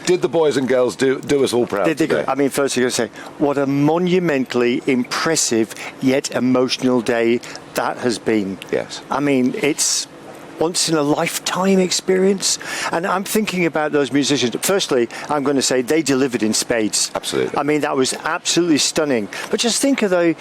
Did the boys and girls do us all proud today? I mean, first you've got to say, what a monumentally impressive yet emotional day that has been. Yes. I mean, it's once in a lifetime experience. And I'm thinking about those musicians. Firstly, I'm going to say they delivered in spades. Absolutely. I mean, that was absolutely stunning. But just think of the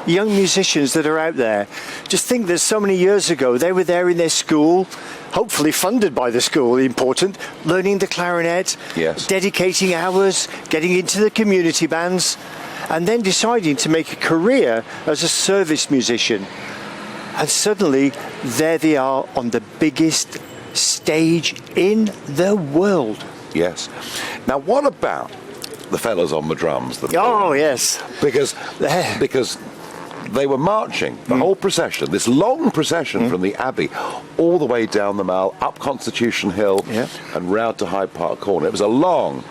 young musicians that are out there. Just think that so many years ago, they were there in their school, hopefully funded by the school, important, learning the clarinet, yes, dedicating hours, getting into the community bands, and then deciding to make a career as a service musician. And suddenly, there they are on the biggest stage in the world. Yes. Now, what about the fellas on the drums? Oh, yes. Because they were marching, the whole procession, this long procession from the Abbey, all the way down the Mall, up Constitution Hill, and round to Hyde Park Corner. It was a long,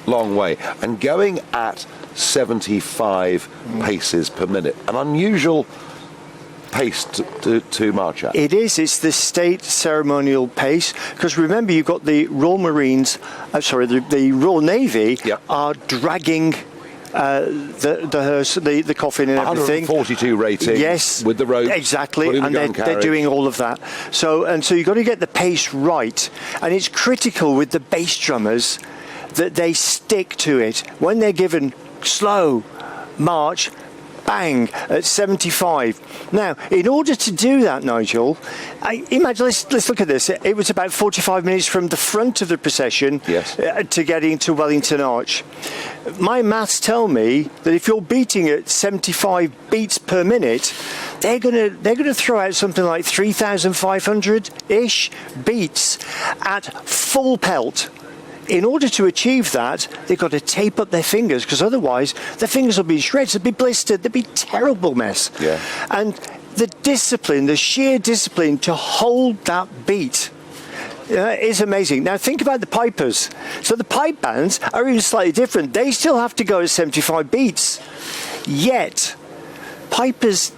long way. And going at 75 paces per minute, an unusual pace to march at. It is. It's the state ceremonial pace, because remember, you've got the Royal Marines, the Royal Navy are dragging the hearse, the coffin and everything. 142 rating. Yes, with the rope. Exactly, and they're doing all of that. So you've got to get the pace right, and it's critical with the bass drummers that they stick to it when they're given slow march. Bang at 75. Now, in order to do that, Nigel, imagine. Let's look at this. It was about 45 minutes from the front of the procession to getting to Wellington Arch. My maths tell me that if you're beating at 75 beats per minute, they're gonna throw out something like 3,500-ish beats at full pelt. In order to achieve that, they've got to tape up their fingers, because otherwise their fingers will be shredded, they'll be blistered, they'll be a terrible mess. Yeah. And the discipline, the sheer discipline to hold that beat is amazing. Now think about the pipers. So the pipe bands are even slightly different. They still have to go at 75 beats. Yet, pipers,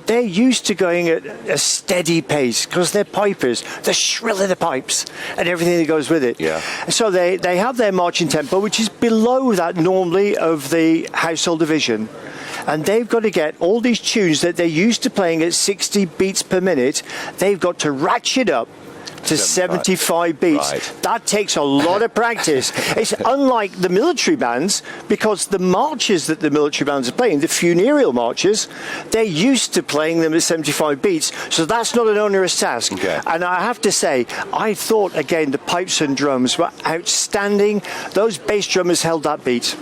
they're used to going at a steady pace because they're pipers. The shrill of the pipes and everything that goes with it. Yeah. So they have their marching tempo, which is below that normally of the household division. And they've got to get all these tunes that they're used to playing at 60 beats per minute, they've got to ratchet up to 75 beats. Right. That takes a lot of practice. It's unlike the military bands, because the marches that the military bands are playing, the funereal marches, they're used to playing them at 75 beats, so that's not an onerous task. Okay. And I have to say, I thought, again, the pipes and drums were outstanding. Those bass drummers held that beat.